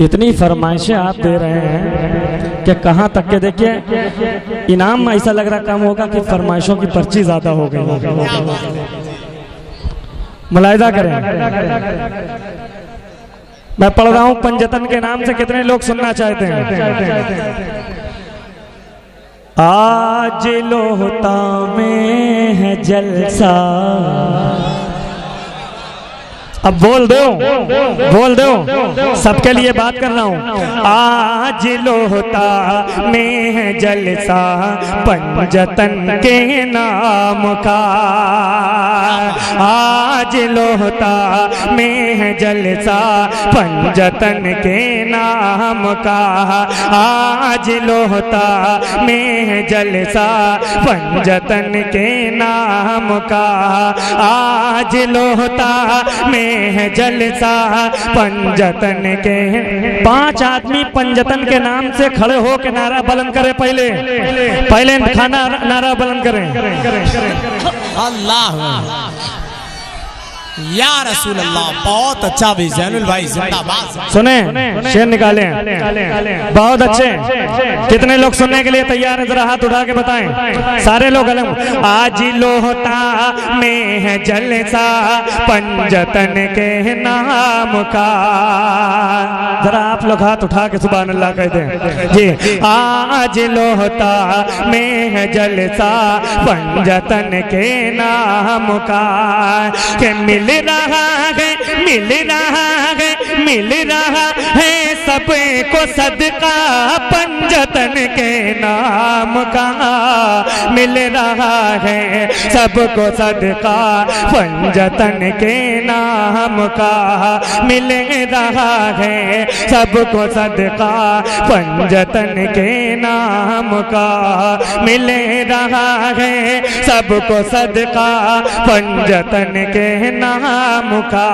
इतनी फरमाइशें आप दे रहे हैं कि कहां तक के देखिए इनाम ऐसा लग रहा कम होगा कि फरमाइशों की पर्ची ज्यादा हो गई। मुलाहिजा करें, मैं पढ़ रहा हूं पंजतन के नाम से कितने लोग सुनना चाहते हैं। आज लोहता में है जलसा, अब बोल दो सबके लिए बात कर रहा हूं। आज लोहता में है जलसा पंजतन के नाम का, आज लोहता में है जलसा पंजतन के नाम का, आज लोहता में है जलसा पंजतन के नाम का, आज लोहता में है जलसा पंजतन के। 5 आदमी पंजतन के नाम से खड़े हो के नारा बुलंद करे, पहले खाना नारा बुलंद करें। अल्लाह या रसूल अल्लाह, बहुत अच्छा भी जैनुल भाई जिंदाबाद। सुने शेर निकाले, बहुत अच्छे। कितने लोग सुनने के लिए तैयार हैं, जरा हाथ उठा के बताएं सारे लोग। अलम आज लोहता में है जलसा पंजतन के नाम का, जरा आप लोग हाथ उठा के सुभान अल्लाह कहते हैं जी। आज लोहता में है जलसा पंजतन के नाम का, के मिल रहा है सबको सदका पंजतन के नाम का, मिल रहा है सबको सदका पंजतन के नाम का, मिल रहा है सबको सदका पंजतन के नाम का, मिल रहा है सबको सदका पंजतन के नाम का।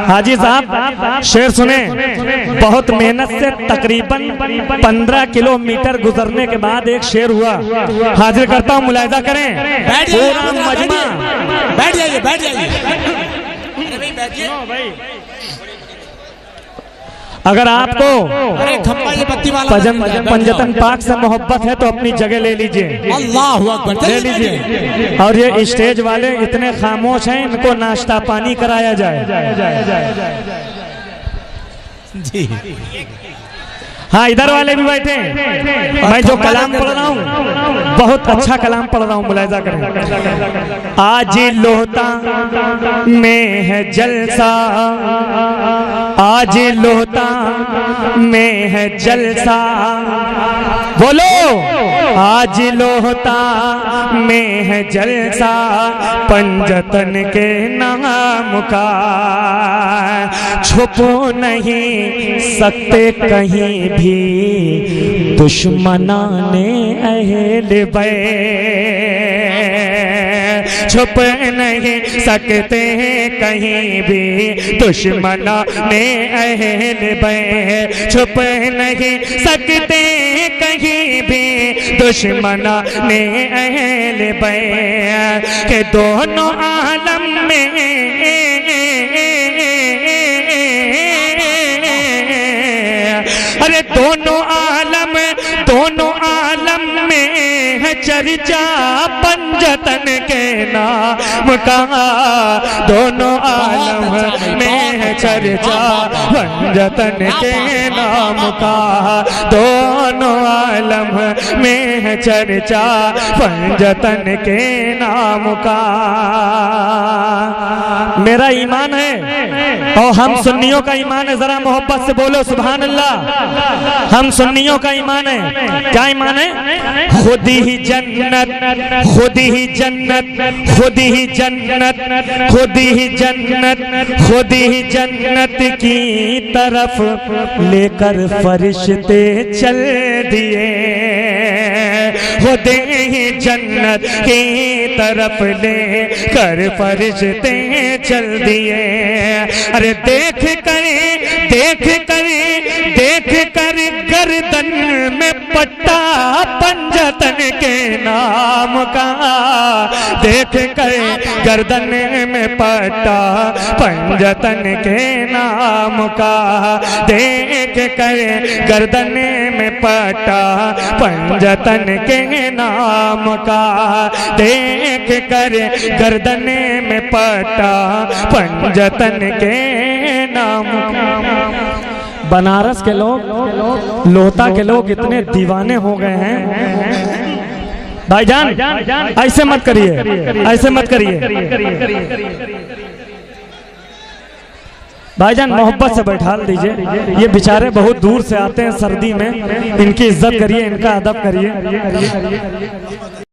हाजी साहब शेर सुने, बहुत मेहनत से तकरीबन 15 किलोमीटर गुजरने के बाद एक शेर हुआ, हाजिर करता हूं, मुलाहिजा करें। पूरा मजमा, बैठ जाइए बैठ जाइए। अगर आपको पंजतन पाक से मोहब्बत है तो अपनी जगह ले लीजिए, अल्लाह अकबर ले लीजिए। और ये स्टेज वाले इतने खामोश हैं, इनको नाश्ता पानी कराया जाए जी। हाँ इधर वाले भी बैठे हैं। मैं जो कलाम पढ़ रहा हूँ बहुत अच्छा कलाम पढ़ रहा हूँ, मुलाहिजा करें। आज लोहता में है जलसा, आज लोहता में है जलसा, बोलो आज लोहता में है जलसा पंजतन के नाम का, छुपो नहीं सकते कहीं भी दुश्मनाने अहले बैत, छुप नहीं सकते कहीं भी दुश्मनाने अहले बैत, छुप नहीं सकते कहीं भी दुश्मनाने अहले बैत, के दोनों आलम में अरे दोनों आलम में है चर्चा पंजतन के नाम का, दोनों आलम में है चर्चा पंजतन के नाम का, दोनों आलम में है चर्चा पंजतन के नाम का। मेरा ईमान है और हम सुन्नियों का ईमान है, जरा मोहब्बत से बोलो सुभान अल्लाह। हम सुन्नियों का ईमान है, क्या ईमान है? खुद ही जन्नत, खुद ही जन्नत, खुद ही जन्नत, खुद ही जन्नत, खुद ही जन्नत की तरफ लेकर फरिश्ते चल दिए, खुद ही जन्नत की तरफ लेकर फरिश्ते चल दिए। अरे देख कर गर्दन में पट्टा पंजतन के नाम का, देख कर गर्दन में पट्टा पंजतन के नाम का, देख कर गर्दन में पट्टा पंजतन के नाम का, देख कर गर्दन में पट्टा पंजतन के नाम का। बनारस के लोग, लोहता के लोग इतने दीवाने हो गए हैं भाईजान, ऐसे मत करिए, ऐसे मत करिए भाईजान, मोहब्बत से बैठा दीजिए। ये बेचारे बहुत दूर से आते हैं सर्दी में, इनकी इज्जत करिए, इनका अदब करिए।